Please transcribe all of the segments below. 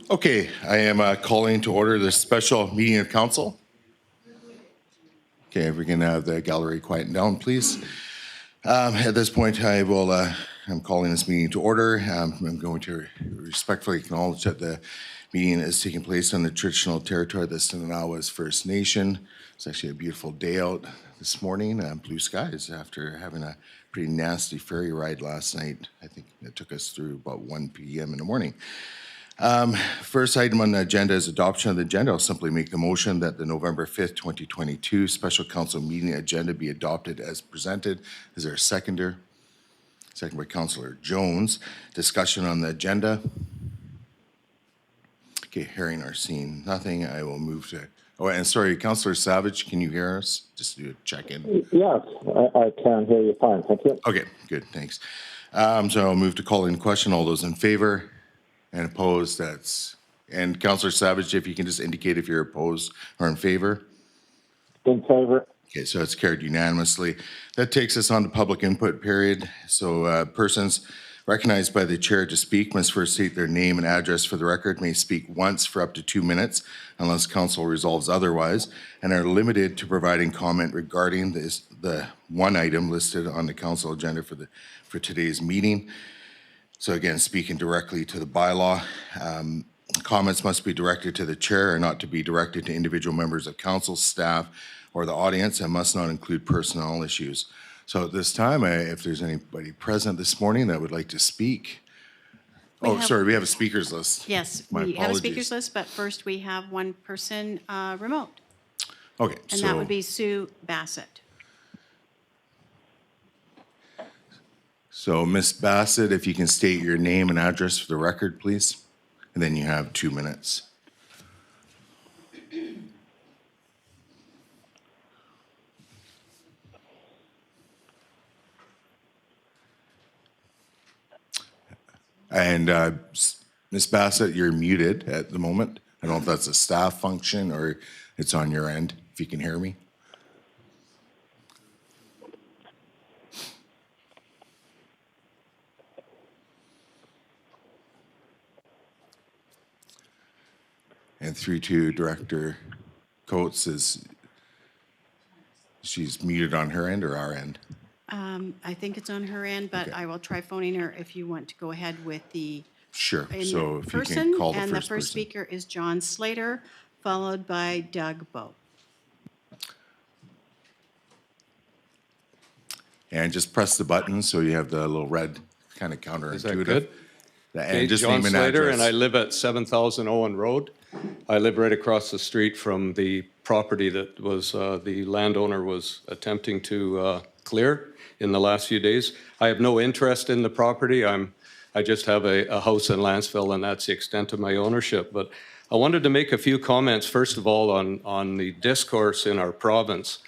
Okay, I am calling to order this special meeting of council. Okay, if we can have the gallery quieten down, please. At this point, I'm calling this meeting to order. I'm going to respectfully acknowledge that the meeting is taking place on the traditional territory of the Stinawa's First Nation. It's actually a beautiful day out this morning, blue skies after having a pretty nasty ferry ride last night. I think it took us through about 1 p.m. in the morning. First item on the agenda is adoption of the agenda. I'll simply make the motion that the November 5th, 2022 special council meeting agenda be adopted as presented. Is there a seconder? Second by Councillor Jones. Discussion on the agenda. Okay, hearing or seeing nothing, I will move to, oh, and sorry, Councillor Savage, can you hear us? Just do a check-in. Yes, I can hear you fine, thank you. Okay, good, thanks. So I'll move to call in question. All those in favor? And opposed, and Councillor Savage, if you can just indicate if you're opposed or in favor. In favor. Okay, so it's carried unanimously. That takes us on to public input period. So persons recognized by the chair to speak must first state their name and address for the record, may speak once for up to 2 minutes unless council resolves otherwise, and are limited to providing comment regarding the one item listed on the council agenda for today's meeting. So again, speaking directly to the bylaw, comments must be directed to the chair and not to be directed to individual members of council, staff, or the audience, and must not include personnel issues. So at this time, if there's anybody present this morning that would like to speak. We have a speakers list. Yes, we have a speakers list, but first we have one person remote. Okay. And that would be Sue Bassett. So, Ms. Bassett, if you can state your name and address for the record, please. And then you have 2 minutes. And Ms. Bassett, you're muted at the moment. I don't know if that's a staff function or it's on your end, if you can hear me. And through to Director Coates, she's muted on her end or our end? I think it's on her end, but Okay. I will try phoning her if you want to go ahead with the Sure. So if you person. can call the And first the first person. speaker is John Slater, followed by Doug Bowe. And just press the button so you have the little red kind of counterintuitive. Is that good? And just John name and Slater, address. and I live at 7,000 Owen Road. I live right across the street from the property that was the landowner was attempting to clear in the last few days. I have no interest in the property. I just have a house in Lantzville, and that's the extent of my ownership. But I wanted to make a few comments, first of all, on the discourse in our province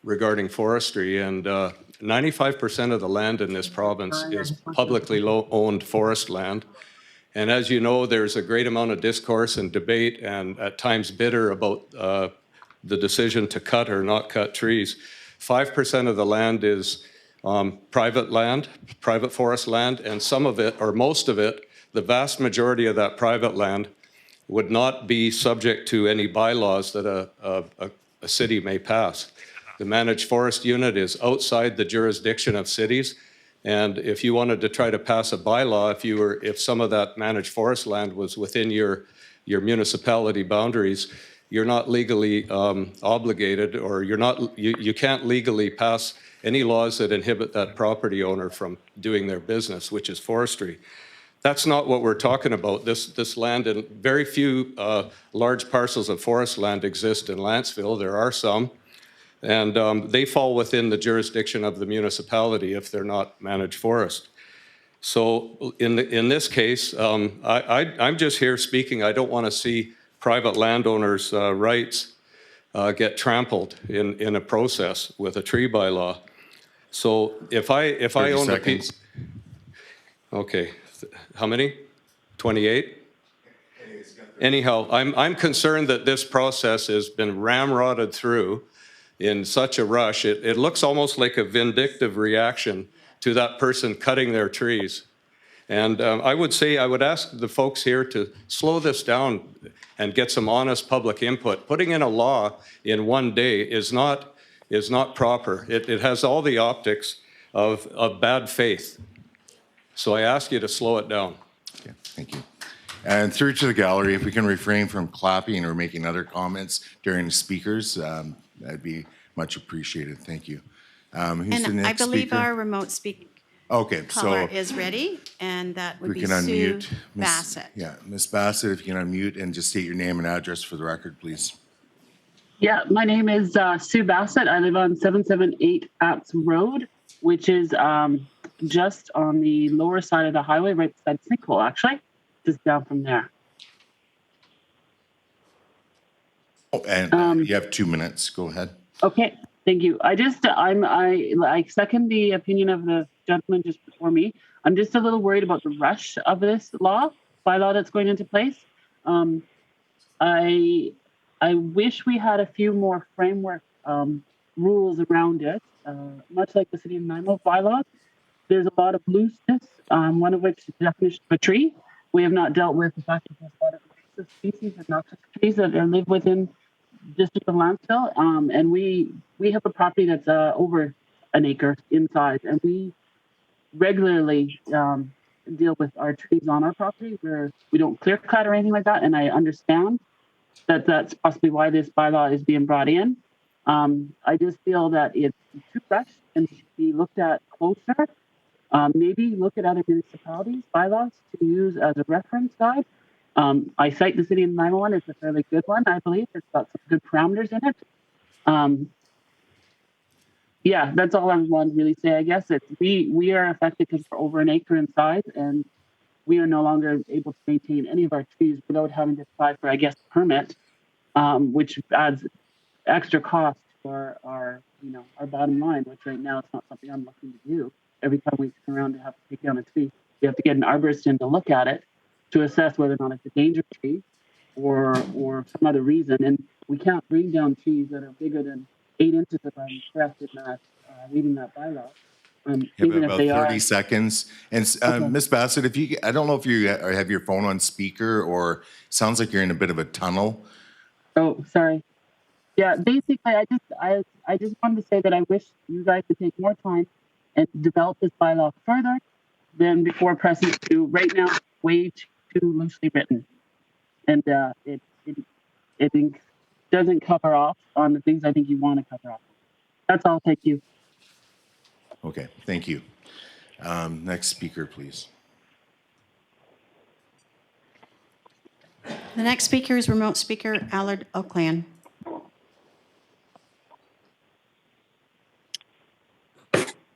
regarding forestry. And 95% of the land in this province is publicly owned forest land. And as you know, there's a great amount of discourse and debate and at times bitter about the decision to cut or not cut trees. 5% of the land is private land, private forest land, and some of it, or most of it, the vast majority of that private land would not be subject to any bylaws that a city may pass. The managed forest unit is outside the jurisdiction of cities. And if you wanted to try to pass a bylaw, if some of that managed forest land was within your municipality boundaries, you're not legally obligated, or you can't legally pass any laws that inhibit that property owner from doing their business, which is forestry. That's not what we're talking about. This land, and very few large parcels of forest land exist in Lantzville. There are some. And they fall within the jurisdiction of the municipality if they're not managed forest. So in this case, I'm just here speaking. I don't want to see private landowners' rights get trampled in a process with a tree bylaw. So if I own a piece, okay, how many? 28. Anyhow, I'm concerned that this process has been ramrodded through in such a rush. It looks almost like a vindictive reaction to that person cutting their trees. And I would ask the folks here to slow this down and get some honest public input. Putting in a law in one day is not proper. It has all the optics of bad faith. So I ask you to slow it down. Okay, thank you. And through to the gallery, if we can refrain from clapping or making other comments during the speakers, that'd be much appreciated. Thank you. Who's the And I next believe speaker? our remote Okay, caller so is ready, and that would we be can Sue unmute. Bassett. Yeah, Ms. Bassett, if you can unmute and just state your name and address for the record, please. Yeah, my name is Sue Bassett. I live on 778 Apps Road, which is just on the lower side of the highway, right beside Sinkhole, actually, just down from there. Oh, and you have 2 minutes. Go ahead. Okay, thank you. I second the opinion of the gentleman just before me. I'm just a little worried about the rush of this bylaw that's going into place. I wish we had a few more framework rules around it, much like the City of Nanaimo bylaws. There's a lot of looseness, one of which is the definition of a tree. We have not dealt with the fact that there's a lot of invasive species and noxious trees that live within the district of Lantzville. And we have a property that's over an acre in size, and we regularly deal with our trees on our property where we don't clear cut or anything like that. And I understand that that's possibly why this bylaw is being brought in. I just feel that it's too fresh and should be looked at closer. Maybe look at other municipalities' bylaws to use as a reference guide. I cite the City of Nanaimo one. It's a fairly good one, I believe. It's got some good parameters in it. Yeah, that's all I want to really say. I guess we are affected because we're over an acre in size, and we are no longer able to maintain any of our trees without having to apply for, I guess, a permit, which adds extra cost for our bottom line, which right now it's not something I'm looking to do. Every time we turn around to have to take down a tree, we have to get an arborist in to look at it to assess whether or not it's a danger tree or some other reason. And we can't bring down trees that are bigger than 8 inches if I'm correct in that, reading that bylaw. You Even have if about they 30 are. seconds. And Okay. Ms. Bassett, I don't know if you have your phone on speaker or sounds like you're in a bit of a tunnel. Oh, sorry. Yeah, basically, I just wanted to say that I wish you guys would take more time and develop this bylaw further than before pressing to right now way too loosely written, and it doesn't cover off on the things I think you want to cover off. That's all. Thank you. Okay, thank you. Next speaker, please. The next speaker is remote speaker Allard Oakland.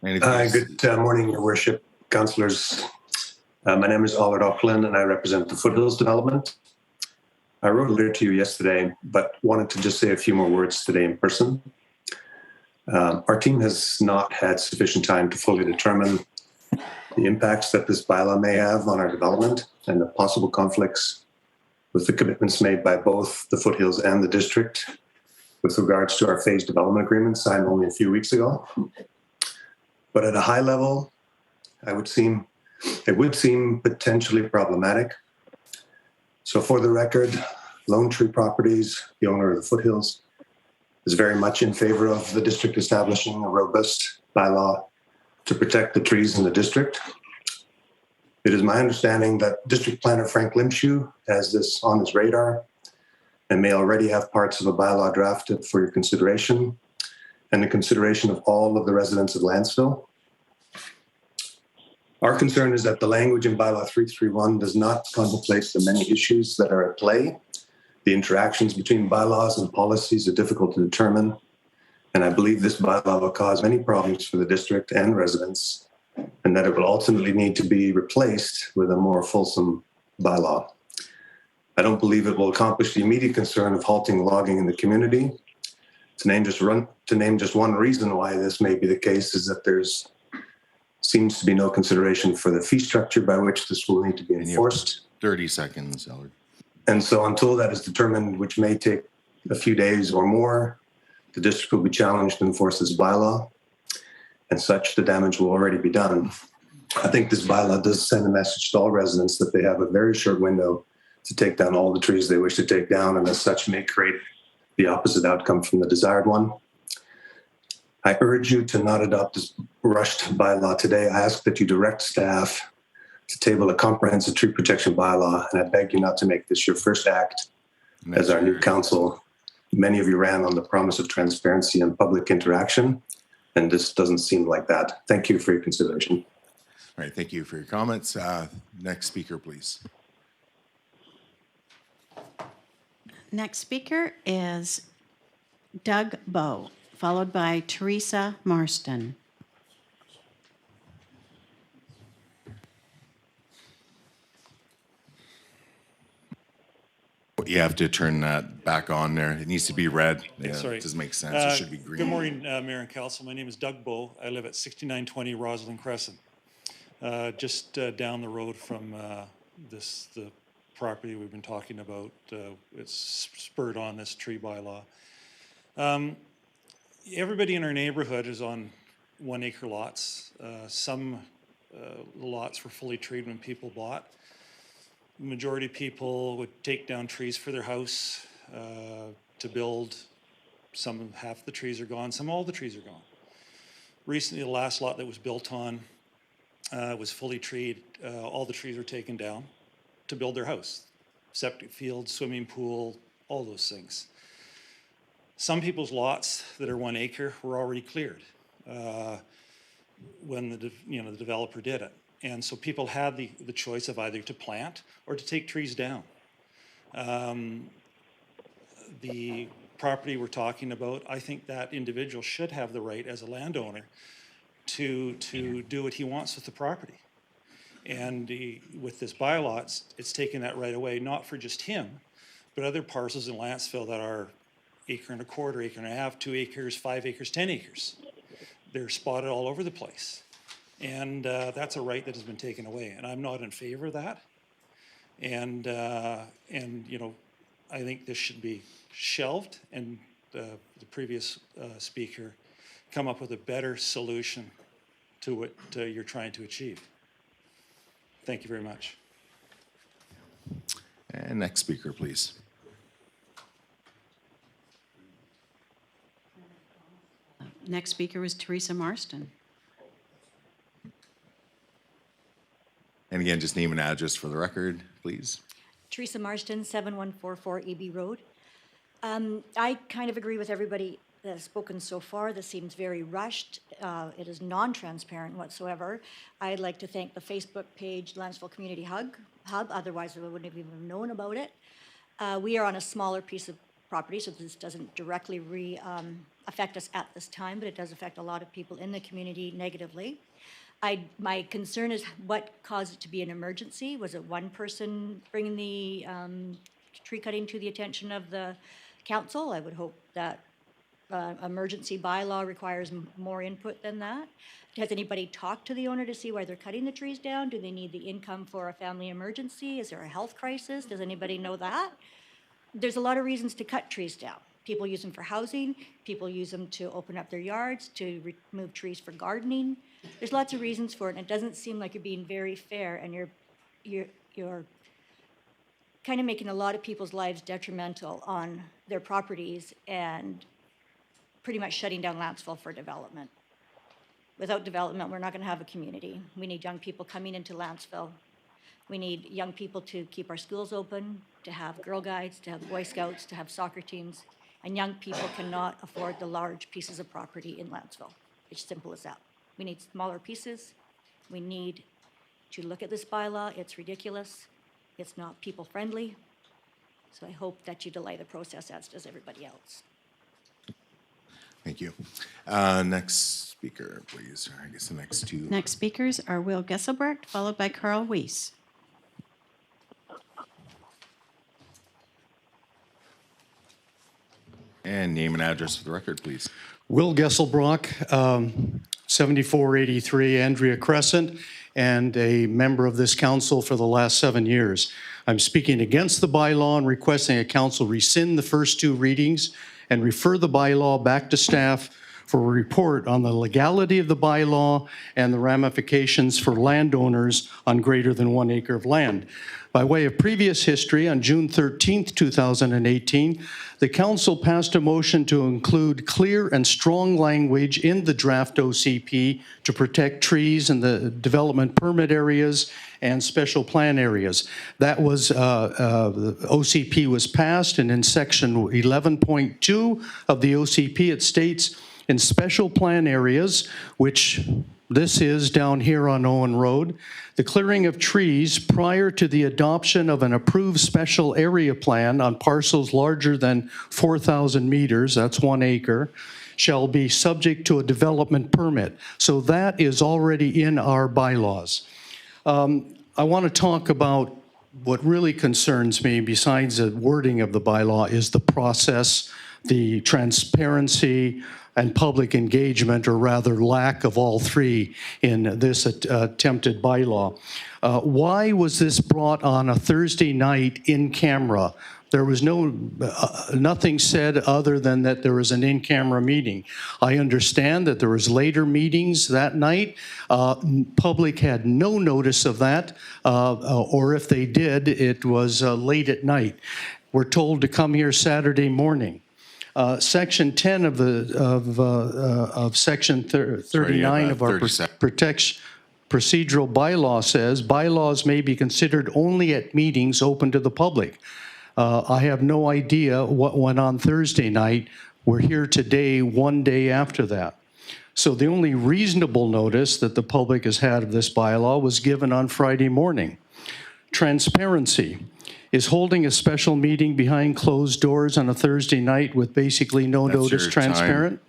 Good morning, Your Worship, councillors. My name is Allard Auckland, and I represent the Foothills Development. I wrote a letter to you yesterday, but wanted to just say a few more words today in person. Our team has not had sufficient time to fully determine the impacts that this bylaw may have on our development and the possible conflicts with the commitments made by both the Foothills and the district with regards to our phased development agreement signed only a few weeks ago. But at a high level, it would seem potentially problematic. So for the record, Lone Tree Properties, the owner of the Foothills, is very much in favor of the district establishing a robust bylaw to protect the trees in the district. It is my understanding that District Planner Frank Limshew has this on his radar and may already have parts of a bylaw drafted for your consideration and the consideration of all of the residents of Lantzville. Our concern is that the language in Bylaw 331 does not contemplate the many issues that are at play. The interactions between bylaws and policies are difficult to determine, and I believe this bylaw will cause many problems for the district and residents, and that it will ultimately need to be replaced with a more fulsome bylaw. I don't believe it will accomplish the immediate concern of halting logging in the community. To name just one reason why this may be the case is that there's seems to be no consideration for the fee structure by which this will need to be enforced. 30 seconds, Allard. And so until that is determined, which may take a few days or more, the district will be challenged to enforce this bylaw. And such, the damage will already be done. I think this bylaw does send a message to all residents that they have a very short window to take down all the trees they wish to take down, and as such may create the opposite outcome from the desired one. I urge you to not adopt this rushed bylaw today. I ask that you direct staff to table a comprehensive tree protection bylaw, and I beg you not to make this your first act as our new council. Many of you ran on the promise of transparency and public interaction, and this doesn't seem like that. Thank you for your consideration. All right, thank you for your comments. Next speaker, please. Next speaker is Doug Bowe, followed by Teresa Marston. You have to turn that back on there. It needs to be red. Yeah, Sorry. it doesn't make sense. It should be green. Good morning, Mayor and Council. My name is Doug Bowe. I live at 6920 Rosalind Crescent, just down the road from the property we've been talking about. It's spurred on this tree bylaw. Everybody in our neighborhood is on 1 acre lots. Some lots were fully treed when people bought. The majority of people would take down trees for their house to build. Some, half the trees are gone, some all the trees are gone. Recently, the last lot that was built on was fully treed. All the trees were taken down to build their house. Septic field, swimming pool, all those things. Some people's lots that are 1 acre were already cleared when the developer did it. And so people had the choice of either to plant or to take trees down. The property we're talking about, I think that individual should have the right as a landowner to do what he wants with the property. And with this bylaw, it's taking that right away, not for just him, but other parcels in Lantzville that are 1.25 acres, 1.5 acres, 2 acres, 5 acres, 10 acres. They're spotted all over the place. And that's a right that has been taken away, and I'm not in favor of that. And you know, I think this should be shelved, and the previous speaker come up with a better solution to what you're trying to achieve. Thank you very much. And next speaker, please. Next speaker was Teresa Marston. And again, just name and address for the record, please. Teresa Marston, 7144 EB Road. I kind of agree with everybody that has spoken so far. This seems very rushed. It is non-transparent whatsoever. I'd like to thank the Facebook page, Lantzville Community Hub. Otherwise, I wouldn't have even known about it. We are on a smaller piece of property, so this doesn't directly affect us at this time, but it does affect a lot of people in the community negatively. My concern is what caused it to be an emergency. Was it one person bringing the tree cutting to the attention of the council? I would hope that emergency bylaw requires more input than that. Has anybody talked to the owner to see why they're cutting the trees down? Do they need the income for a family emergency? Is there a health crisis? Does anybody know that? There's a lot of reasons to cut trees down. People use them for housing. People use them to open up their yards, to remove trees for gardening. There's lots of reasons for it, and it doesn't seem like you're being very fair, and you're kind of making a lot of people's lives detrimental on their properties and pretty much shutting down Lantzville for development. Without development, we're not going to have a community. We need young people coming into Lantzville. We need young people to keep our schools open, to have Girl Guides, to have Boy Scouts, to have soccer teams, and young people cannot afford the large pieces of property in Lantzville. It's simple as that. We need smaller pieces. We need to look at this bylaw. It's ridiculous. It's not people-friendly. So I hope that you delay the process, as does everybody else. Thank you. Next speaker, please. Or I guess the next two. Next speakers are Will Gesselbrecht, followed by Carl Weiss. And name and address for the record, please. Will Gesselbrock, 7483 Andrea Crescent, and a member of this council for the last 7 years. I'm speaking against the bylaw and requesting a council rescind the first two readings and refer the bylaw back to staff for a report on the legality of the bylaw and the ramifications for landowners on greater than 1 acre of land. By way of previous history, on June 13th, 2018, the council passed a motion to include clear and strong language in the draft OCP to protect trees in the development permit areas and special plan areas. That was, the OCP was passed, and in section 11.2 of the OCP, it states, in special plan areas, which this is down here on Owen Road, the clearing of trees prior to the adoption of an approved special area plan on parcels larger than 4,000 meters, that's 1 acre, shall be subject to a development permit. So that is already in our bylaws. I want to talk about what really concerns me, besides the wording of the bylaw, is the process, the transparency, and public engagement, or rather lack of all three in this attempted bylaw. Why was this brought on a Thursday night in camera? There was nothing said other than that there was an in-camera meeting. I understand that there was later meetings that night. Public had no notice of that, or if they did, it was late at night. We're told to come here Saturday morning. Section 10 of Section 39 of our protection procedural bylaw says bylaws may be considered only at meetings open to the public. I have no idea what went on Thursday night. We're here today, one day after that. So the only reasonable notice that the public has had of this bylaw was given on Friday morning. Transparency. Is holding a special meeting behind closed doors on a Thursday night with basically no notice transparent?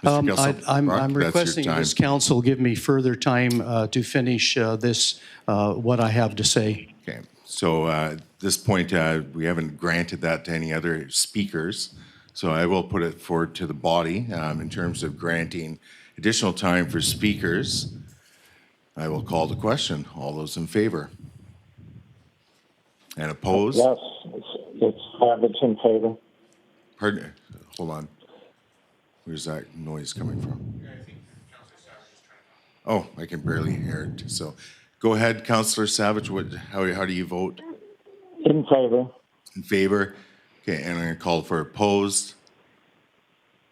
I'm requesting this council give me further time to finish this, what I have to say. Okay, so at this point, we haven't granted that to any other speakers. So I will put it forward to the body in terms of granting additional time for speakers. I will call the question. All those in favor? And opposed? Yes, it's Savage in favor. Pardon, hold on. Where's that noise coming from? Oh, I can barely hear it. So go ahead, Councillor Savage. How do you vote? In favor. In favor? Okay, and I'm going to call for opposed.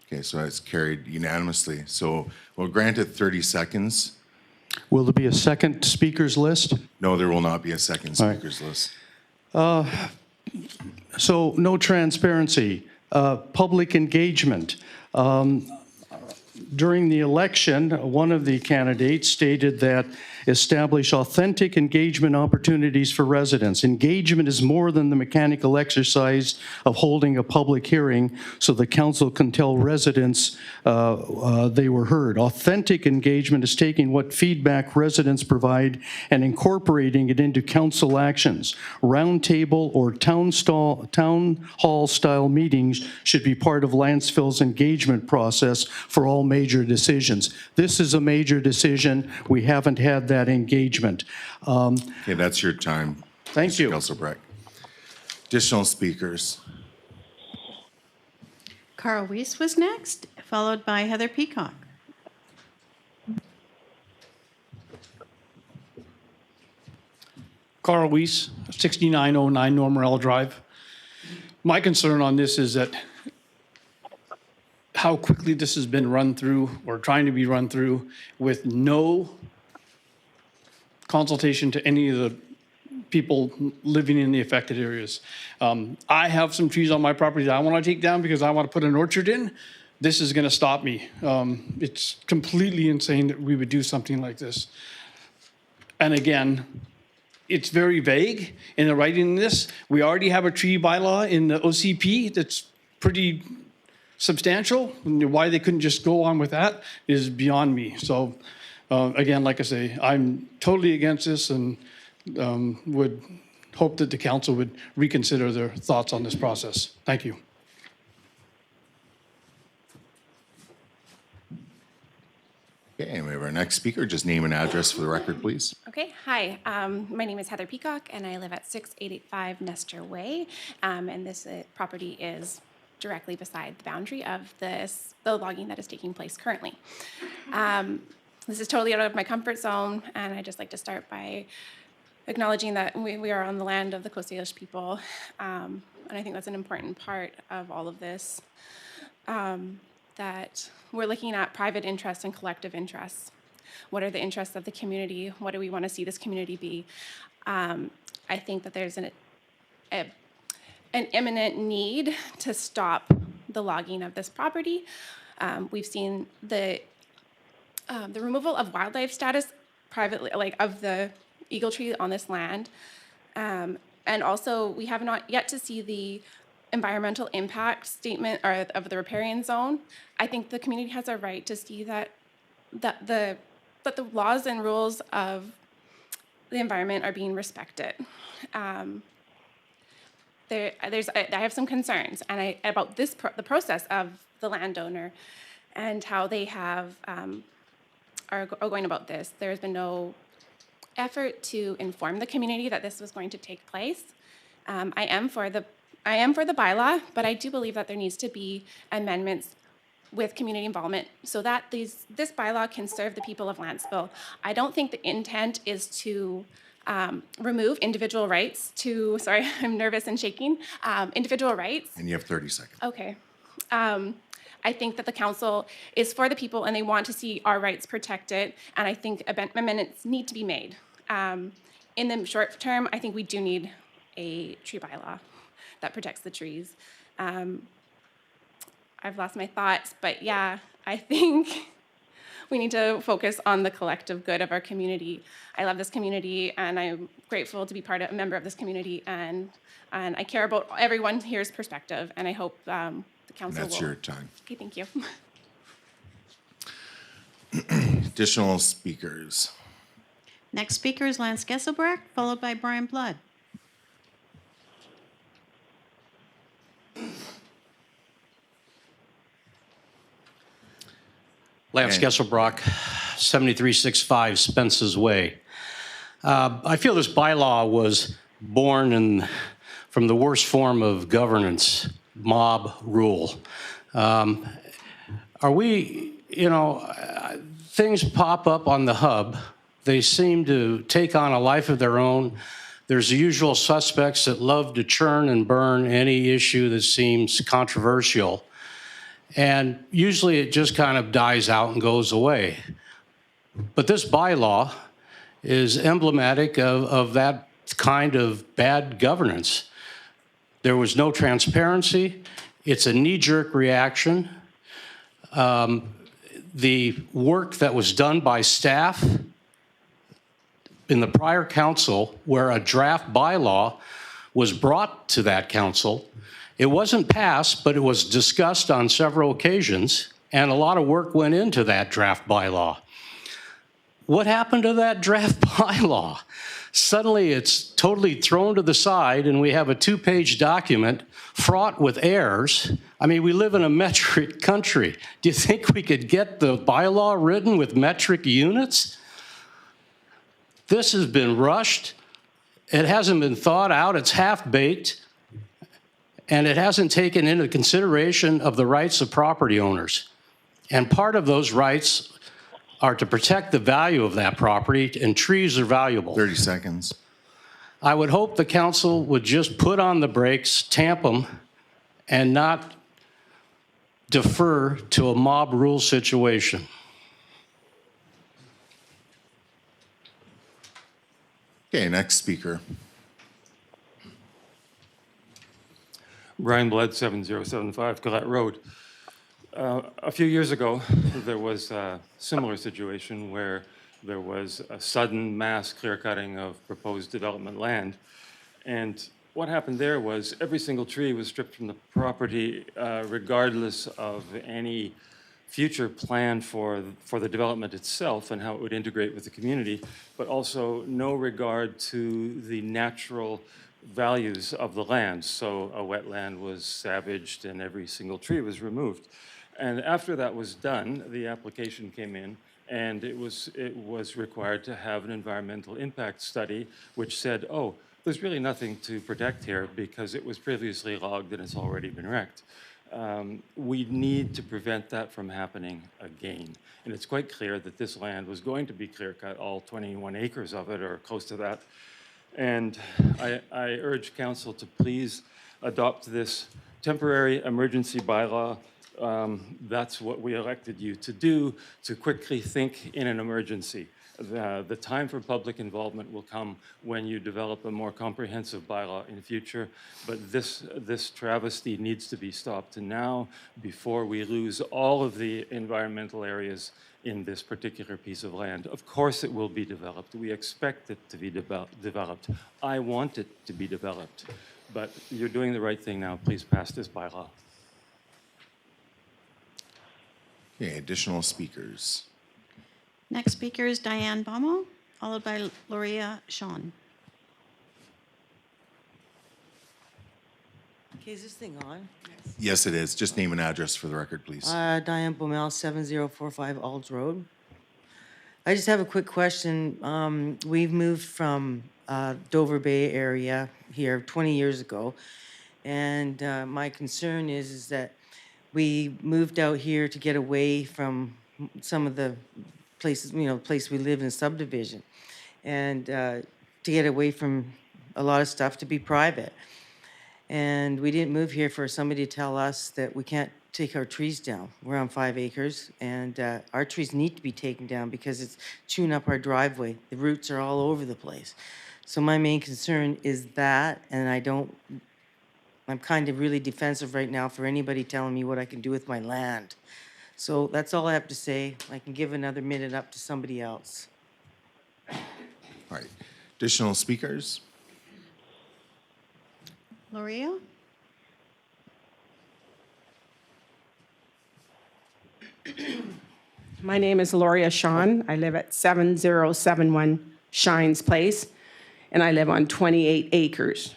Okay, so it's carried unanimously. So we'll grant it 30 seconds. Will there be a second speakers list? No, there will not be a second speakers list. So no transparency, public engagement. During the election, one of the candidates stated that establish authentic engagement opportunities for residents. Engagement is more than the mechanical exercise of holding a public hearing so the council can tell residents they were heard. Authentic engagement is taking what feedback residents provide and incorporating it into council actions. Roundtable or town hall style meetings should be part of Lantzville's engagement process for all major decisions. This is a major decision. We haven't had that engagement. Okay, that's your time. Thank you. Councillor Breck. Additional speakers. Carl Weiss was next, followed by Heather Peacock. Carl Weiss, 6909 Normarell Drive. My concern on this is that how quickly this has been run through or trying to be run through with no consultation to any of the people living in the affected areas. I have some trees on my property that I want to take down because I want to put an orchard in. This is going to stop me. It's completely insane that we would do something like this. And again, it's very vague in the writing in this. We already have a tree bylaw in the OCP that's pretty substantial. Why they couldn't just go on with that is beyond me. So again, like I say, I'm totally against this and would hope that the council would reconsider their thoughts on this process. Thank you. Okay, and we have our next speaker. Just name and address for the record, please. Okay, hi. My name is Heather Peacock, and I live at 6885 Nestor Way. And this property is directly beside the boundary of the logging that is taking place currently. This is totally out of my comfort zone, and I'd just like to start by acknowledging that we are on the land of the Coast Salish people, and I think that's an important part of all of this, that we're looking at private interests and collective interests. What are the interests of the community? What do we want to see this community be? I think that there's an imminent need to stop the logging of this property. We've seen the removal of wildlife status privately, like of the eagle tree on this land. And also, we have not yet to see the environmental impact statement or of the riparian zone. I think the community has a right to see that the laws and rules of the environment are being respected. I have some concerns about the process of the landowner and how they have are going about this. There has been no effort to inform the community that this was going to take place. I am for the bylaw, but I do believe that there needs to be amendments with community involvement so that this bylaw can serve the people of Lantzville. I don't think the intent is to remove individual rights to, sorry, I'm nervous and shaking, individual rights. And you have 30 seconds. Okay. I think that the council is for the people and they want to see our rights protected, and I think amendments need to be made. In the short term, I think we do need a tree bylaw that protects the trees. I've lost my thoughts, but yeah, I think we need to focus on the collective good of our community. I love this community, and I'm grateful to be a member of this community, and I care about everyone here's perspective, and I hope the council will. That's your time. Okay, thank you. Additional speakers. Next speaker is Lance Gesselbrecht, followed by Brian Blood. Lance Okay. Gesselbrock, 7365 Spence's Way. I feel this bylaw was born from the worst form of governance, mob rule. Things pop up on the hub. They seem to take on a life of their own. There's the usual suspects that love to churn and burn any issue that seems controversial. And usually it just kind of dies out and goes away. But this bylaw is emblematic of that kind of bad governance. There was no transparency. It's a knee-jerk reaction. The work that was done by staff in the prior council, where a draft bylaw was brought to that council, it wasn't passed, but it was discussed on several occasions, and a lot of work went into that draft bylaw. What happened to that draft bylaw? Suddenly it's totally thrown to the side, and we have a 2-page document fraught with errors. I mean, we live in a metric country. Do you think we could get the bylaw written with metric units? This has been rushed. It hasn't been thought out. It's half-baked. And it hasn't taken into consideration of the rights of property owners. And part of those rights are to protect the value of that property, and trees are valuable. 30 seconds. I would hope the council would just put on the brakes, tamp them, and not defer to a mob rule situation. Okay, next speaker. Brian Blood, 7075 Gillette Road. A few years ago, there was a similar situation where there was a sudden mass clear-cutting of proposed development land. And what happened there was every single tree was stripped from the property regardless of any future plan for the development itself and how it would integrate with the community, but also no regard to the natural values of the land. So a wetland was savaged and every single tree was removed. And after that was done, the application came in, and it was required to have an environmental impact study which said, oh, there's really nothing to protect here because it was previously logged and it's already been wrecked. We need to prevent that from happening again. And it's quite clear that this land was going to be clear-cut, all 21 acres of it, or close to that. And I urge council to please adopt this temporary emergency bylaw. That's what we elected you to do, to quickly think in an emergency. The time for public involvement will come when you develop a more comprehensive bylaw in the future, but this travesty needs to be stopped now before we lose all of the environmental areas in this particular piece of land. Of course it will be developed. We expect it to be developed. I want it to be developed, but you're doing the right thing now. Please pass this bylaw. Okay, additional speakers. Next speaker is Diane Baumel, followed by Loria Sean. Okay, is this thing on? Yes, it is. Just name and address for the record, please. Diane Baumel, 7045 Alds Road. I just have a quick question. We've moved from Dover Bay area here 20 years ago, and my concern is that we moved out here to get away from some of the places, place we live in subdivision, and to get away from a lot of stuff to be private. And we didn't move here for somebody to tell us that we can't take our trees down. We're on 5 acres, and our trees need to be taken down because it's chewing up our driveway. The roots are all over the place. So my main concern is that, and I'm kind of really defensive right now for anybody telling me what I can do with my land. So that's all I have to say. I can give another minute up to somebody else. All right. Additional speakers? Loria? My name is Loria Sean. I live at 7071 Shines Place, and I live on 28 acres.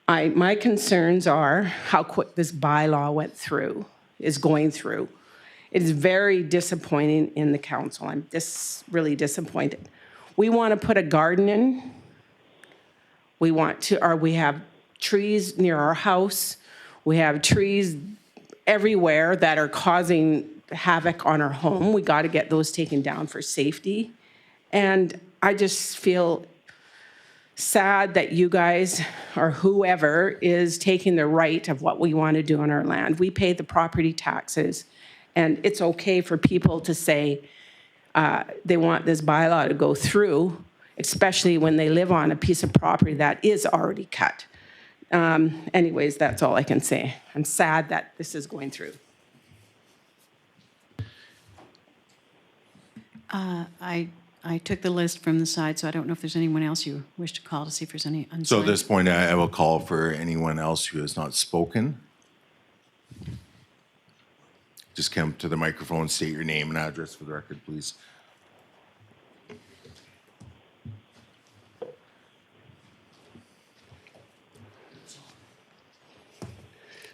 My concerns are how quick this bylaw is going through. It is very disappointing in the council. I'm really disappointed. We want to put a garden in. We have trees near our house. We have trees everywhere that are causing havoc on our home. We got to get those taken down for safety. And I just feel sad that you guys or whoever is taking the right of what we want to do on our land. We pay the property taxes, and it's okay for people to say they want this bylaw to go through, especially when they live on a piece of property that is already cut. Anyways, that's all I can say. I'm sad that this is going through. I took the list from the side, so I don't know if there's anyone else you wish to call to see if there's any unsigned. So at this point, I will call for anyone else who has not spoken. Just come to the microphone, state your name and address for the record, please.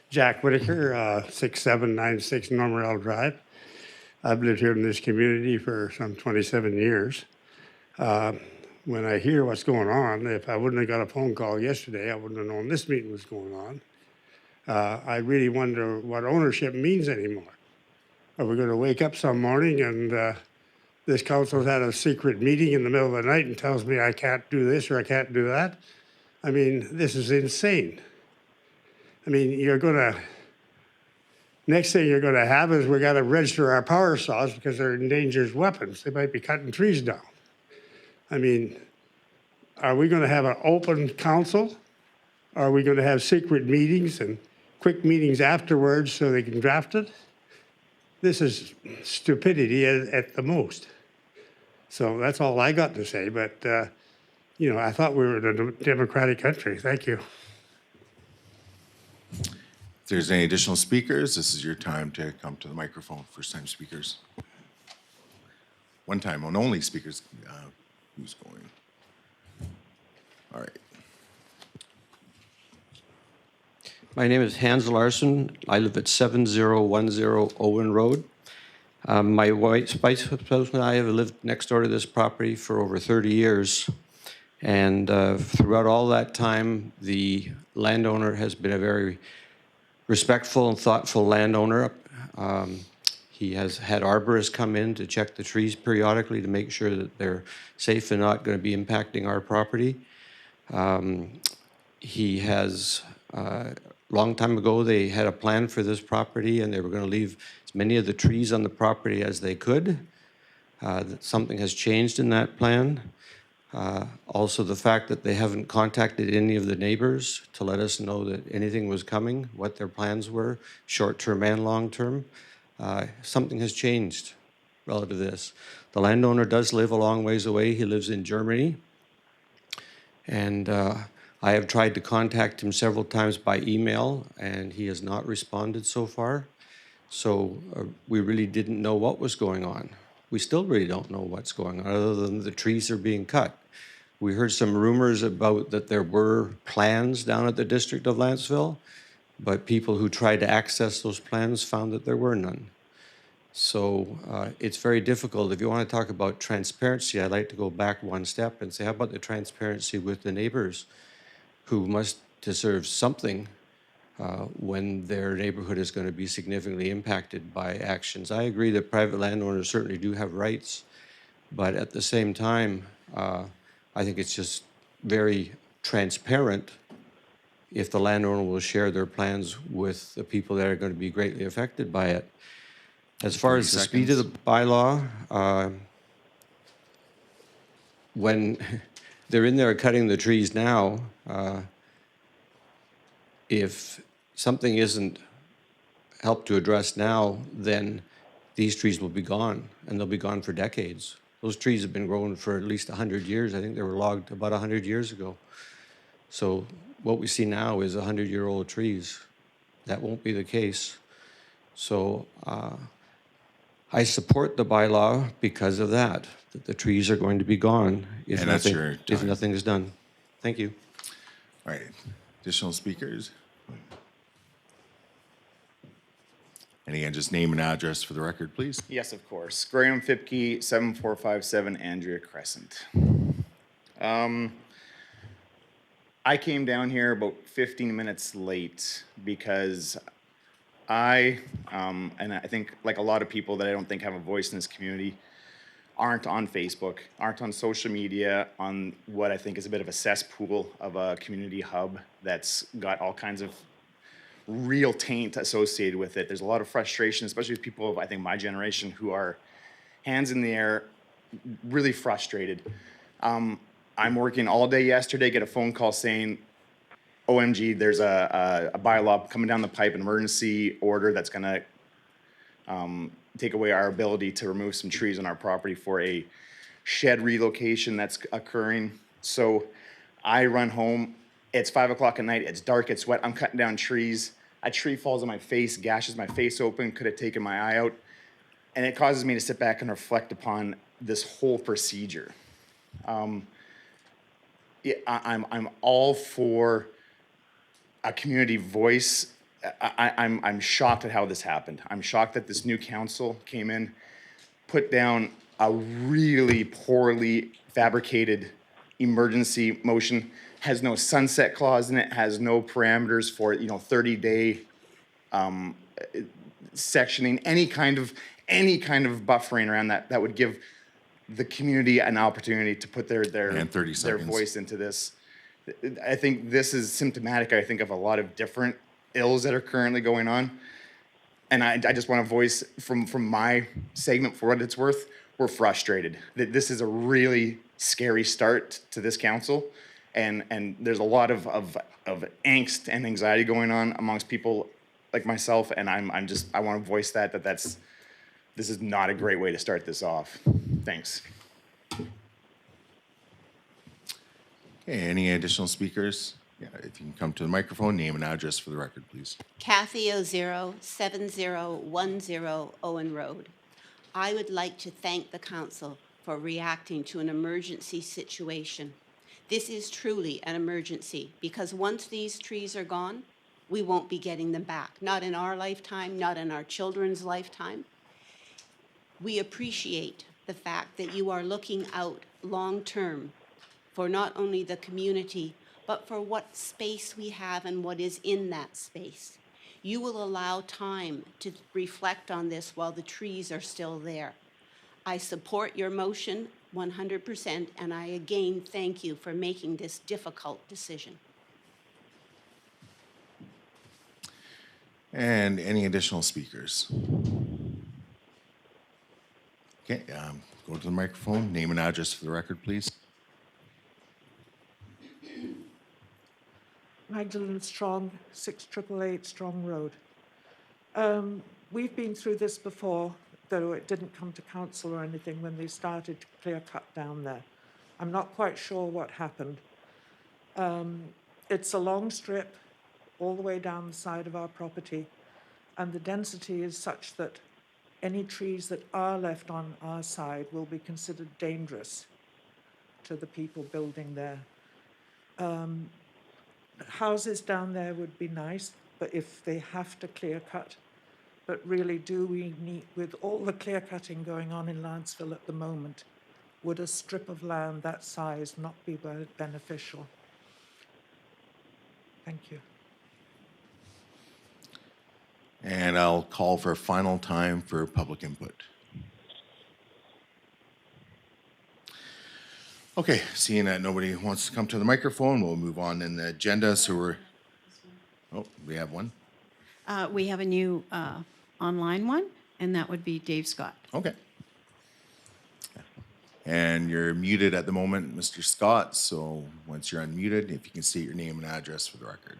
Jack Whitaker, 6796 Normerell Drive. I've lived here in this community for some 27 years. When I hear what's going on, if I wouldn't have got a phone call yesterday, I wouldn't have known this meeting was going on. I really wonder what ownership means anymore. Are we going to wake up some morning and this council's had a secret meeting in the middle of the night and tells me I can't do this or I can't do that? I mean, this is insane. I mean, next thing you're going to have is we got to register our power saws because they're endangered weapons. They might be cutting trees down. I mean, are we going to have an open council? Are we going to have secret meetings and quick meetings afterwards so they can draft it? This is stupidity at the most. So that's all I got to say. But, I thought we were in a democratic country. Thank you. If there's any additional speakers, this is your time to come to the microphone. First-time speakers. One-time and only speakers. Who's going? All right. My name is Hans Larson. I live at 7010 Owen Road. My wife, spouse and I have lived next door to this property for over 30 years. And throughout all that time, the landowner has been a very respectful and thoughtful landowner. He has had arborists come in to check the trees periodically to make sure that they're safe and not going to be impacting our property. He has, long time ago, they had a plan for this property and they were going to leave as many of the trees on the property as they could. Something has changed in that plan. Also, the fact that they haven't contacted any of the neighbors to let us know that anything was coming, what their plans were, short-term and long-term. Something has changed relative to this. The landowner does live a long ways away. He lives in Germany. And I have tried to contact him several times by email, and he has not responded so far. So we really didn't know what was going on. We still really don't know what's going on, other than the trees are being cut. We heard some rumors about that there were plans down at the District of Lantzville, but people who tried to access those plans found that there were none. So it's very difficult. If you want to talk about transparency, I'd like to go back one step and say, how about the transparency with the neighbors who must deserve something when their neighborhood is going to be significantly impacted by actions. I agree that private landowners certainly do have rights, but at the same time, I think it's just very transparent if the landowner will share their plans with the people that are going to be greatly affected by it. As far as the speed of the bylaw, when they're in there cutting the trees now, if something isn't helped to address now, then these trees will be gone, and they'll be gone for decades. Those trees have been growing for at least 100 years. I think they were logged about 100 years ago. So what we see now is 100-year-old trees. That won't be the case. So I support the bylaw because of that the trees are going to be gone if nothing is done. Thank you. All right. Additional speakers? And again, just name and address for the record, please. Yes, of course. Graham Fipke, 7457 Andrea Crescent. I came down here about 15 minutes late because and I think like a lot of people that I don't think have a voice in this community, aren't on Facebook, aren't on social media, on what I think is a bit of a cesspool of a community hub that's got all kinds of real taint associated with it. There's a lot of frustration, especially with people of, I think, my generation who are hands in the air, really frustrated. I'm working all day yesterday, get a phone call saying, OMG, there's a bylaw coming down the pipe, an emergency order that's gonna take away our ability to remove some trees on our property for a shed relocation that's occurring. So I run home, it's 5 o'clock at night, it's dark, it's wet, I'm cutting down trees. A tree falls on my face, gashes my face open, could have taken my eye out. And it causes me to sit back and reflect upon this whole procedure. I'm all for a community voice. I'm shocked at how this happened. I'm shocked that this new council came in, put down a really poorly fabricated emergency motion, has no sunset clause in it, has no parameters for 30-day sectioning, any kind of buffering around that would give the community an opportunity to put their voice into this. I think this is symptomatic, I think, of a lot of different ills that are currently going on. And I just want to voice from my segment, for what it's worth, we're frustrated. That this is a really scary start to this council. And there's a lot of angst and anxiety going on amongst people like myself. And I want to voice this is not a great way to start this off. Thanks. Okay, any additional speakers? Yeah, if you can come to the microphone, name and address for the record, please. Kathy Ozero, 7010 Owen Road. I would like to thank the council for reacting to an emergency situation. This is truly an emergency because once these trees are gone, we won't be getting them back. Not in our lifetime, not in our children's lifetime. We appreciate the fact that you are looking out long-term for not only the community, but for what space we have and what is in that space. you will allow time to reflect on this while the trees are still there. I support your motion 100%, and I again thank you for making this difficult decision. And any additional speakers? Okay, go to the microphone, name and address for the record, please. Magdalene Strong, 6888 Strong Road. We've been through this before, though it didn't come to council or anything when they started to clear cut down there. I'm not quite sure what happened. It's a long strip all the way down the side of our property, and the density is such that any trees that are left on our side will be considered dangerous to the people building there. Houses down there would be nice, but if they have to clear cut, but really do we need, with all the clear cutting going on in Lantzville at the moment, would a strip of land that size not be beneficial? Thank you. And I'll call for a final time for public input. Okay, seeing that nobody wants to come to the microphone, we'll move on in the agenda. So we have one. We have a new online one, and that would be Dave Scott. Okay. And you're muted at the moment, Mr. Scott, so once you're unmuted, if you can state your name and address for the record.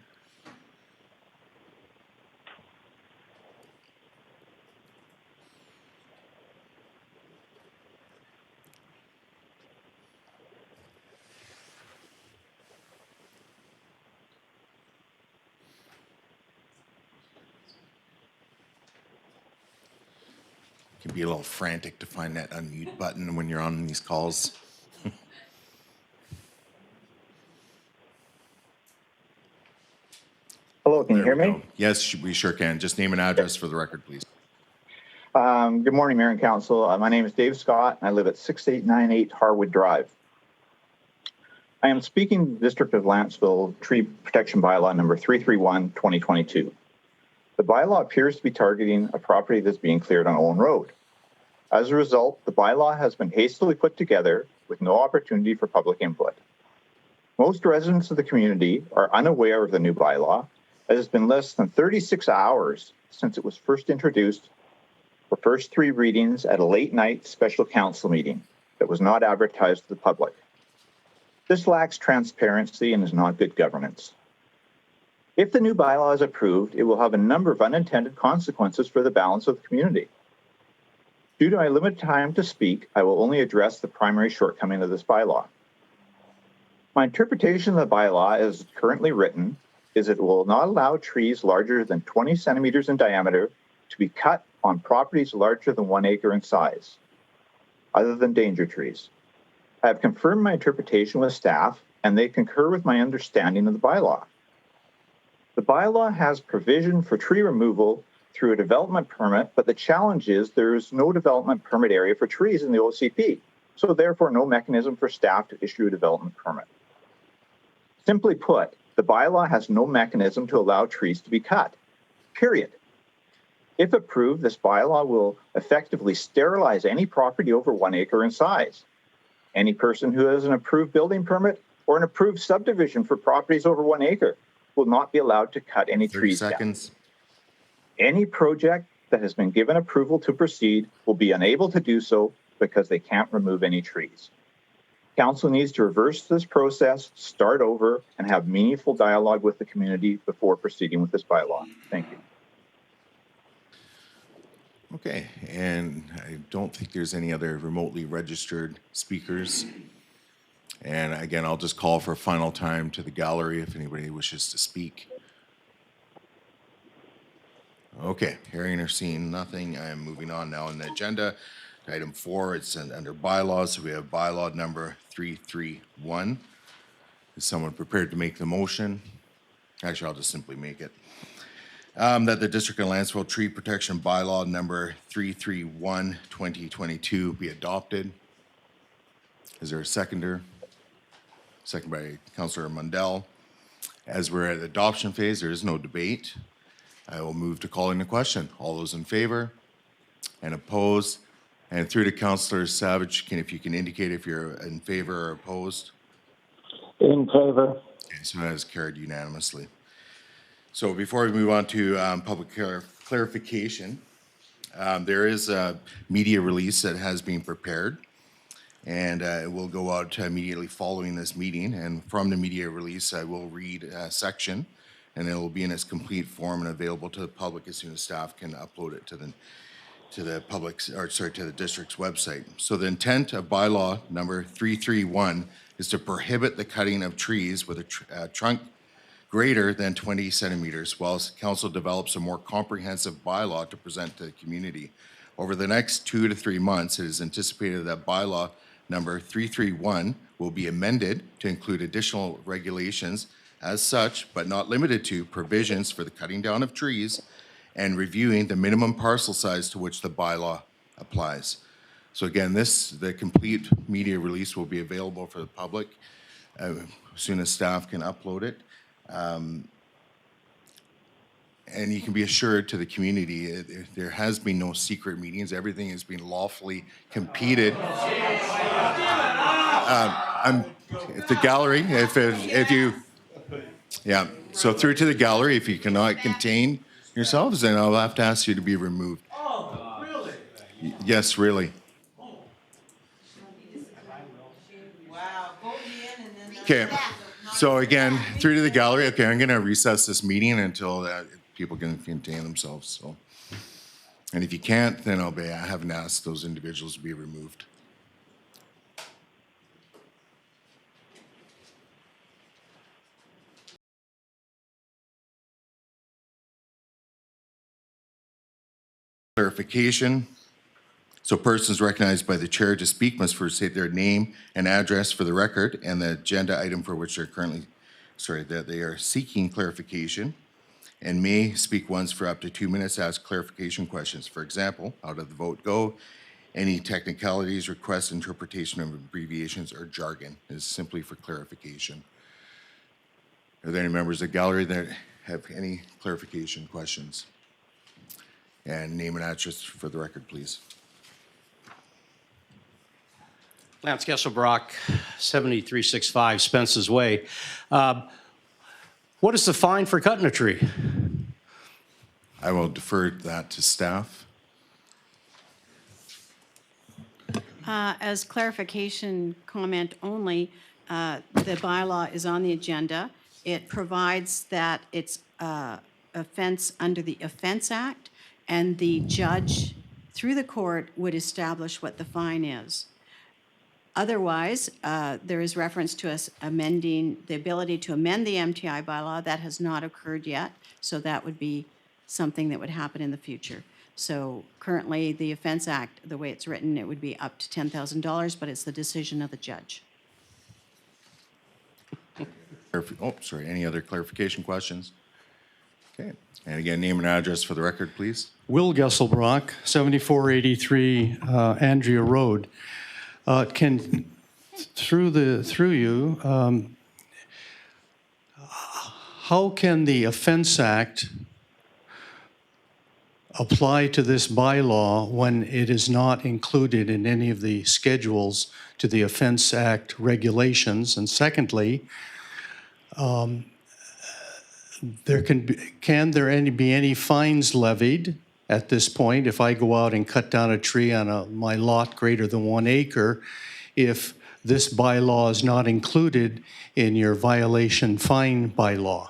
Can be a little frantic to find that unmute button when you're on these calls. Hello, can you hear me? Go. Yes, we sure can. Just name and address for the record, please. Good morning, Mayor and Council. My name is Dave Scott, and I live at 6898 Harwood Drive. I am speaking to the District of Lantzville Tree Protection Bylaw number 331-2022. The bylaw appears to be targeting a property that's being cleared on Owen Road. As a result, the bylaw has been hastily put together with no opportunity for public input. Most residents of the community are unaware of the new bylaw, as it's been less than 36 hours since it was first introduced for first 3 readings at a late night special council meeting that was not advertised to the public. This lacks transparency and is not good governance. If the new bylaw is approved, it will have a number of unintended consequences for the balance of the community. Due to my limited time to speak, I will only address the primary shortcoming of this bylaw. My interpretation of the bylaw as currently written is it will not allow trees larger than 20 centimeters in diameter to be cut on properties larger than 1 acre in size, other than danger trees. I have confirmed my interpretation with staff, and they concur with my understanding of the bylaw. The bylaw has provision for tree removal through a development permit, but the challenge is there is no development permit area for trees in the OCP, so therefore no mechanism for staff to issue a development permit. Simply put, the bylaw has no mechanism to allow trees to be cut, period. If approved, this bylaw will effectively sterilize any property over 1 acre in size. Any person who has an approved building permit or an approved subdivision for properties over 1 acre will not be allowed to cut any 30 trees seconds. down. Any project that has been given approval to proceed will be unable to do so because they can't remove any trees. Council needs to reverse this process, start over, and have meaningful dialogue with the community before proceeding with this bylaw. Thank you. Okay, and I don't think there's any other remotely registered speakers. And again, I'll just call for a final time to the gallery if anybody wishes to speak. Okay, hearing or seeing nothing, I am moving on now on the agenda. Item 4, it's under bylaws. So we have bylaw number 331. Is someone prepared to make the motion? Actually, I'll just simply make it. That the District of Lantzville Tree Protection Bylaw number 331-2022 be adopted. Is there a seconder? Second by Councillor Mundell. As we're at the adoption phase, there is no debate. I will move to calling the question. All those in favor and opposed? And through to Councillor Savage, if you can indicate if you're in favor or opposed. In favor. Okay, so that is carried unanimously. So before we move on to public clarification, there is a media release that has been prepared, and it will go out immediately following this meeting. And from the media release, I will read a section, and it will be in its complete form and available to the public as soon as staff can upload it to the district's website. So the intent of bylaw number 331 is to prohibit the cutting of trees with a trunk greater than 20 centimeters, whilst council develops a more comprehensive bylaw to present to the community. Over the next 2 to 3 months, it is anticipated that bylaw number 331 will be amended to include additional regulations as such, but not limited to, provisions for the cutting down of trees and reviewing the minimum parcel size to which the bylaw applies. So again, the complete media release will be available for the public as soon as staff can upload it. And you can be assured to the community, there has been no secret meetings. Everything has been lawfully competed. The gallery, if you, yeah. So through to the gallery, if you cannot contain yourselves, then I'll have to ask you to be removed. Oh, really? Yes, really. Okay. So again, through to the gallery. Okay, I'm going to recess this meeting until people can contain themselves. So, and if you can't, then I'll be having to ask those individuals to be removed. Clarification. So persons recognized by the chair to speak must first state their name and address for the record and the agenda item for which they're that they are seeking clarification, and may speak once for up to 2 minutes to ask clarification questions. For example, how did the vote go? Any technicalities, requests, interpretation of abbreviations or jargon is simply for clarification. Are there any members of the gallery that have any clarification questions? And name and address for the record, please. Lance Kesselbrock, 7365 Spence's Way. What is the fine for cutting a tree? I will defer that to staff. As clarification comment only, the bylaw is on the agenda. It provides that it's offense under the Offense Act, and the judge through the court would establish what the fine is. Otherwise, there is reference to us amending the ability to amend the MTI bylaw. That has not occurred yet, so that would be something that would happen in the future. So currently, the Offense Act, the way it's written, it would be up to $10,000, but it's the decision of the judge. Oh, sorry, any other clarification questions? Okay, and again, name and address for the record, please. Will Gesselbrock, 7483 Andrea Road. Through you, how can the Offense Act apply to this bylaw when it is not included in any of the schedules to the Offense Act regulations? And secondly, can there be any fines levied at this point if I go out and cut down a tree on my lot greater than 1 acre if this bylaw is not included in your violation fine bylaw?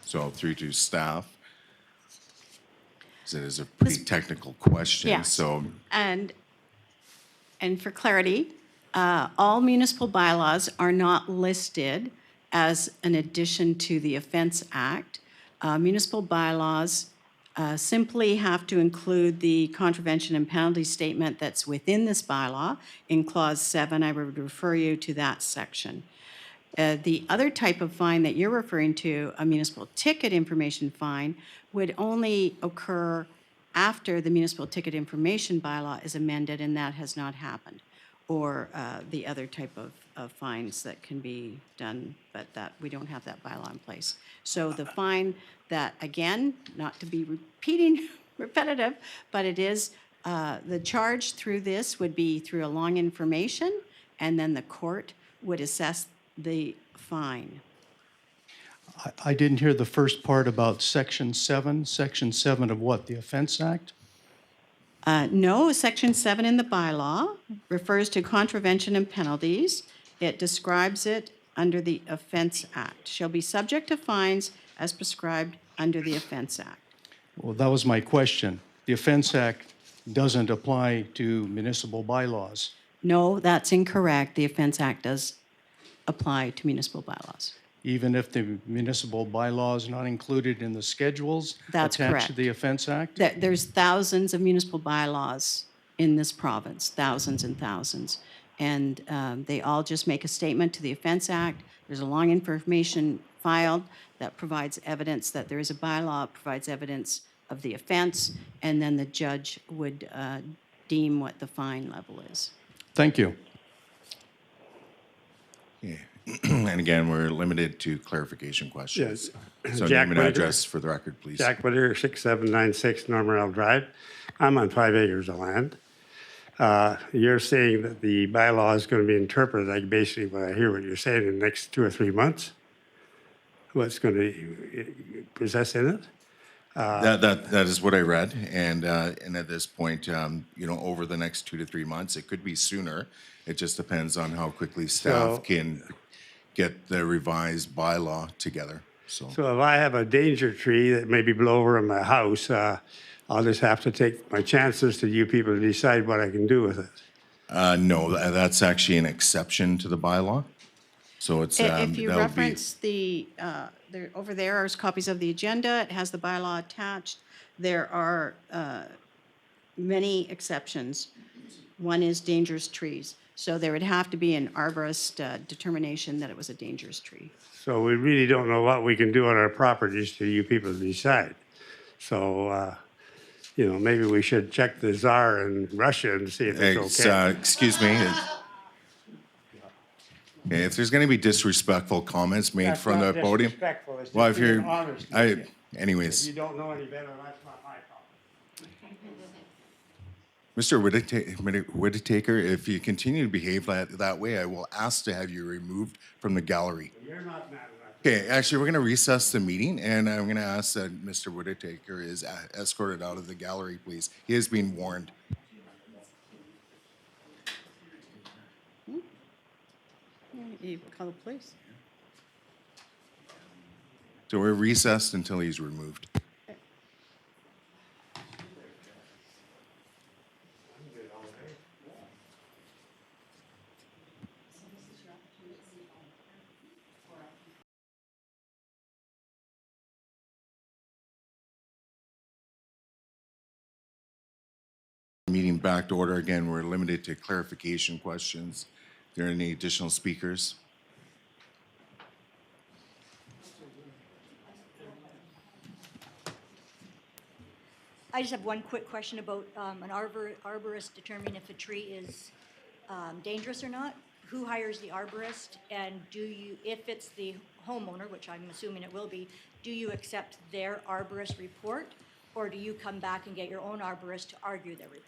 So through to staff. It is a pretty technical question. Yes. So, and for clarity, all municipal bylaws are not listed as an addition to the Offense Act. Municipal bylaws simply have to include the contravention and penalty statement that's within this bylaw. In Clause 7, I would refer you to that section. The other type of fine that you're referring to, a municipal ticket information fine, would only occur after the municipal ticket information bylaw is amended, and that has not happened, or the other type of of fines that can be done, but that, we don't have that bylaw in place. So the fine that, again, not to be repetitive, but it is, the charge through this would be through a long information, and then the court would assess the fine. I didn't hear the first part about Section 7. Section 7 of what, the Offense Act? No, Section 7 in the bylaw refers to contravention and penalties. It describes it under the Offense Act. Shall be subject to fines as prescribed under the Offense Act. Well, that was my question. The Offense Act doesn't apply to municipal bylaws. No, that's incorrect. The Offense Act does apply to municipal bylaws. Even if the municipal bylaw is not included in the schedules That's attached to correct. the Offense Act? There's thousands of municipal bylaws in this province, thousands and thousands. And they all just make a statement to the Offense Act. There's a long information filed that provides evidence that there is a bylaw, provides evidence of the offense, and then the judge would deem what the fine level is. Thank you. Okay. And again, we're limited to clarification questions. Yes. So Jack name and Whitaker. address for the record, please. Jack Whitaker, 6796 Normanville Drive. I'm on 5 acres of land. You're saying that the bylaw is going to be interpreted, like basically what I hear what you're saying, in the next 2 or 3 months? What's going to possess in it? That is what I read, and at this point, over the next 2 to 3 months, it could be sooner. It just depends on how quickly staff So- can get the revised bylaw together. So So if I have a danger tree that maybe blow over in my house, I'll just have to take my chances to you people to decide what I can do with it. no, that's actually an exception to the bylaw. So it's If you that would be reference over there are copies of the agenda, it has the bylaw attached. There are many exceptions. One is dangerous trees. So there would have to be an arborist determination that it was a dangerous tree. So we really don't know what we can do on our properties till you people decide. So, maybe we should check the czar in Russia and see if it's okay. excuse me. Okay, if there's going to be disrespectful comments made That's from not the podium, disrespectful, it's well, just if you're, being honest with you. If anyways, you don't know any better, that's not my problem. Mr. Whittaker, if you continue to behave that way, I will ask to have you removed from the gallery. You're not mad enough. Okay, actually, we're going to recess the meeting, and I'm going to ask that Mr. Whittaker is escorted out of the gallery, please. He has been warned. You call the police. So we're recessed until he's removed. Meeting back to order again. We're limited to clarification questions. Are there any additional speakers? I just have one quick question about an arborist determining if a tree is dangerous or not. Who hires the arborist, and if it's the homeowner, which I'm assuming it will be, do you accept their arborist report, or do you come back and get your own arborist to argue their report?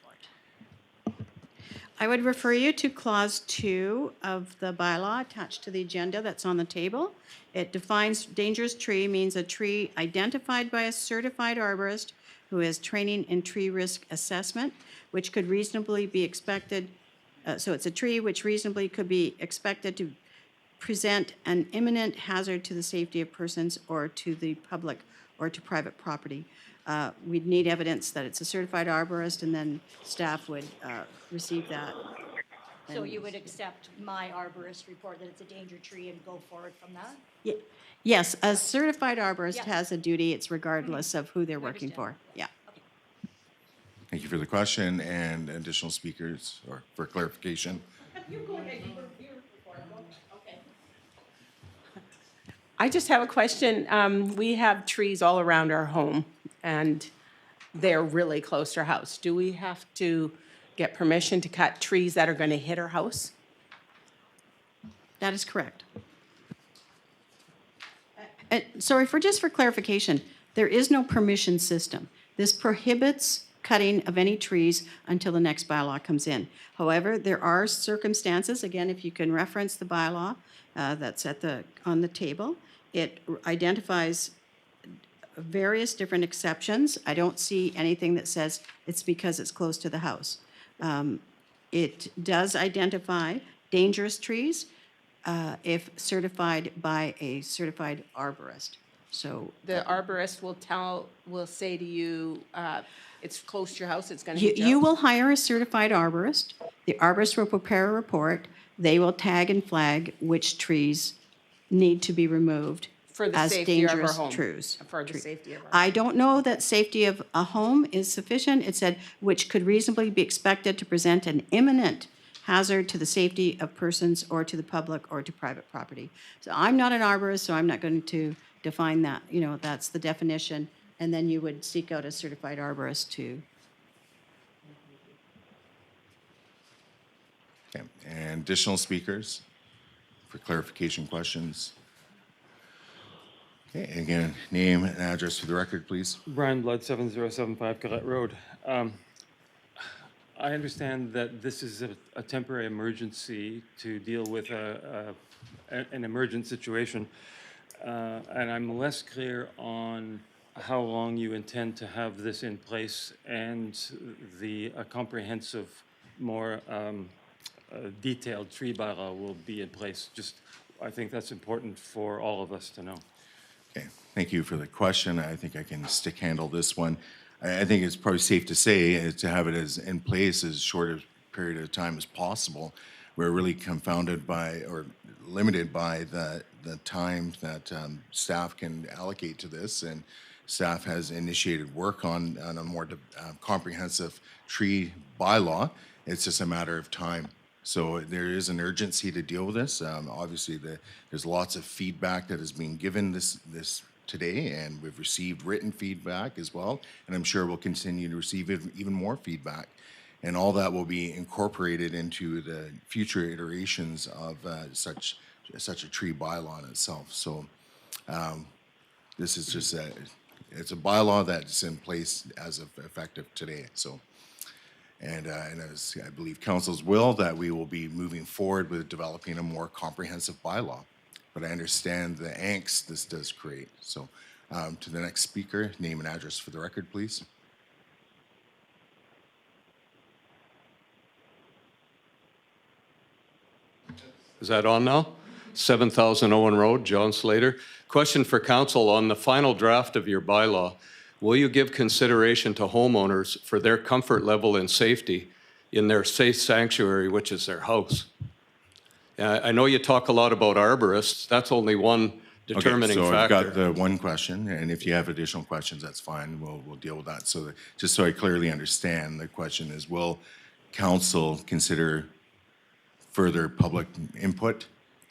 I would refer you to Clause 2 of the bylaw attached to the agenda that's on the table. It defines dangerous tree means a tree identified by a certified arborist who has training in tree risk assessment, which could reasonably be expected. So it's a tree which reasonably could be expected to present an imminent hazard to the safety of persons or to the public or to private property. We'd need evidence that it's a certified arborist, and then staff would receive that. So you would accept my arborist report that it's a danger tree and go forward from that? Yes, a certified arborist Yes. has a duty. It's regardless of who they're working for. Yeah. Thank you for the question, and additional speakers or for clarification. I just have a question. We have trees all around our home, and they're really close to our house. Do we have to get permission to cut trees that are going to hit our house? That is correct. Sorry, just for clarification, there is no permission system. This prohibits cutting of any trees until the next bylaw comes in. However, there are circumstances, again, if you can reference the bylaw that's on the table, it identifies various different exceptions. I don't see anything that says it's because it's close to the house. It does identify dangerous trees if certified by a certified arborist. So The arborist will say to you, it's close to your house, it's going to you, hit your you house. will hire a certified arborist. The arborist will prepare a report. They will tag and flag which trees need to be removed For the as safety of our dangerous home. trees. For the safety of our I don't know that safety of a home is sufficient. It said, which could reasonably be expected to present an imminent hazard to the safety of persons or to the public or to private property. So I'm not an arborist, so I'm not going to define that. You know, that's the definition. And then you would seek out a certified arborist to. Okay, and additional speakers for clarification questions? Okay, again, name and address for the record, please. Brian Blood, 7075 Gillette Road. I understand that this is a temporary emergency to deal with an emergent situation, and I'm less clear on how long you intend to have this in place and the comprehensive, more detailed tree bylaw will be in place. Just, I think that's important for all of us to know. Okay, thank you for the question. I think I can stick handle this one. I think it's probably safe to say to have it as in place as short a period of time as possible. We're really confounded by or limited by the time that staff can allocate to this, and staff has initiated work on a more comprehensive tree bylaw. It's just a matter of time. So there is an urgency to deal with this. Obviously, there's lots of feedback that has been given this today, and we've received written feedback as well, and I'm sure we'll continue to receive even more feedback. And all that will be incorporated into the future iterations of such a tree bylaw in itself. So this is just it's a bylaw that's in place as of effective today. So. And as I believe council's will, that we will be moving forward with developing a more comprehensive bylaw. But I understand the angst this does create. So to the next speaker, name and address for the record, please. Is that on now? 7,000 Owen Road, John Slater. Question for council on the final draft of your bylaw. Will you give consideration to homeowners for their comfort level and safety in their safe sanctuary, which is their house? I know you talk a lot about arborists. That's only one determining factor. factor. I've got the one question, and if you have additional questions, that's fine. We'll deal with that. So just so I clearly understand, the question is, will council consider further public input?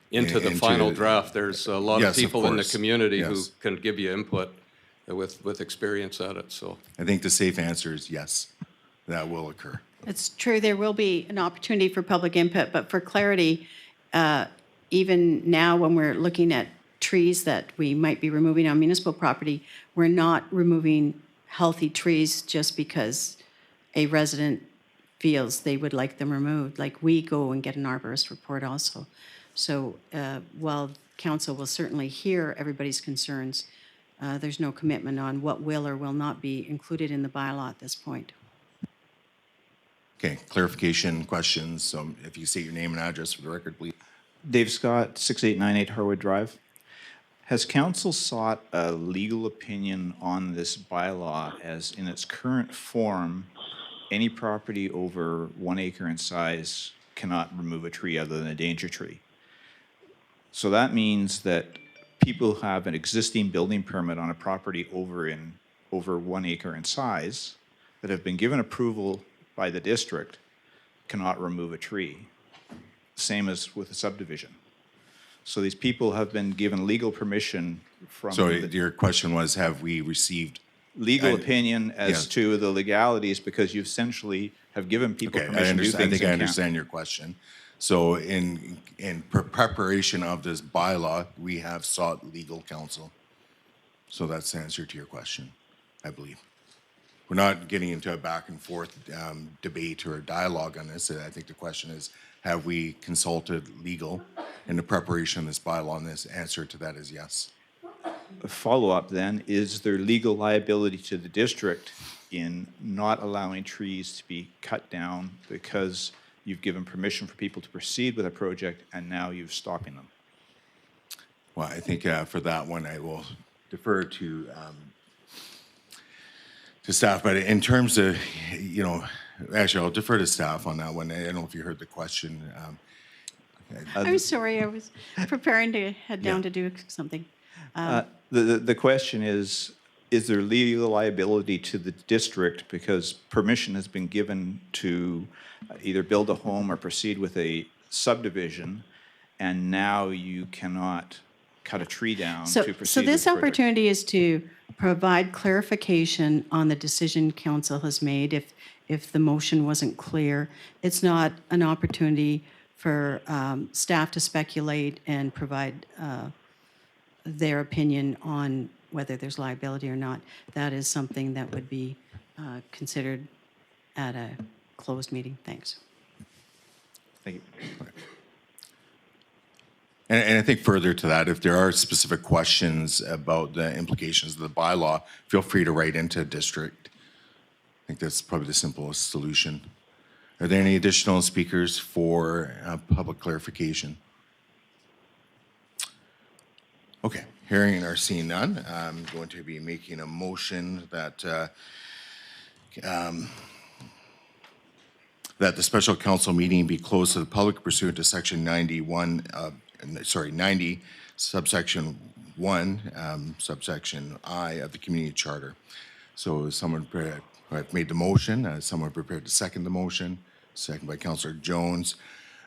Into the final draft, there's a lot of people in the community who Yes. can give you input with experience at it, so. I think the safe answer is yes, that will occur. It's true, there will be an opportunity for public input, but for clarity, even now when we're looking at trees that we might be removing on municipal property, we're not removing healthy trees just because a resident feels they would like them removed. Like, we go and get an arborist report also. So while council will certainly hear everybody's concerns, there's no commitment on what will or will not be included in the bylaw at this point. Okay, clarification questions. So if you state your name and address for the record, please. Dave Scott, 6898 Harwood Drive. Has council sought a legal opinion on this bylaw, as in its current form, any property over 1 acre in size cannot remove a tree other than a danger tree? So that means that people who have an existing building permit on a property over 1 acre in size that have been given approval by the district cannot remove a tree. Same as with a subdivision. So these people have been given legal permission from. So your question was, have we received legal opinion as to the legalities, because you essentially have given people permission to do things. I think I understand your question. So in preparation of this bylaw, we have sought legal counsel. So that's the answer to your question, I believe. We're not getting into a back and forth debate or dialogue on this. I think the question is, have we consulted legal in the preparation of this bylaw? And this answer to that is yes. A follow-up then, is there legal liability to the district in not allowing trees to be cut down because you've given permission for people to proceed with a project and now you're stopping them? Well, I think for that one, I will defer to staff. But in terms of, actually, I'll defer to staff on that one. I don't know if you heard the question. I'm sorry, I was preparing to head down to do something. The question is there legal liability to the district because permission has been given to either build a home or proceed with a subdivision, and now you cannot cut a tree down to proceed So this with the project? opportunity is to provide clarification on the decision council has made if the motion wasn't clear. It's not an opportunity for staff to speculate and provide their opinion on whether there's liability or not. That is something that would be considered at a closed meeting. Thanks. Thank you. And I think further to that, if there are specific questions about the implications of the bylaw, feel free to write into district. I think that's probably the simplest solution. Are there any additional speakers for public clarification? Okay, hearing or seeing none, I'm going to be making a motion that that the special council meeting be closed to the public pursuant to section 90, subsection 1, subsection I of the community charter. So is someone prepared? I've made the motion. Someone prepared to second the motion? Second by Councillor Jones.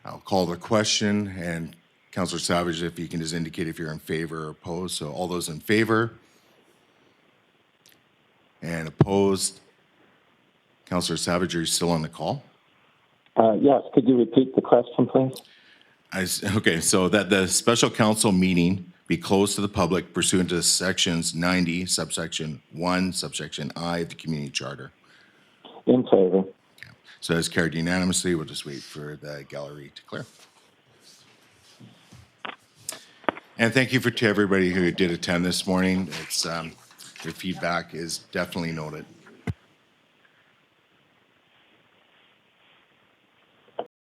I'll call the question, and Councillor Savage, if you can just indicate if you're in favor or opposed. So all those in favor? And opposed? Councillor Savage, are you still on the call? Yes, could you repeat the question, please? Okay, so that the special council meeting be closed to the public pursuant to sections 90, subsection 1, subsection I of the community charter. In favor. So as carried unanimously. We'll just wait for the gallery to clear. And thank you to everybody who did attend this morning. It's your feedback is definitely noted.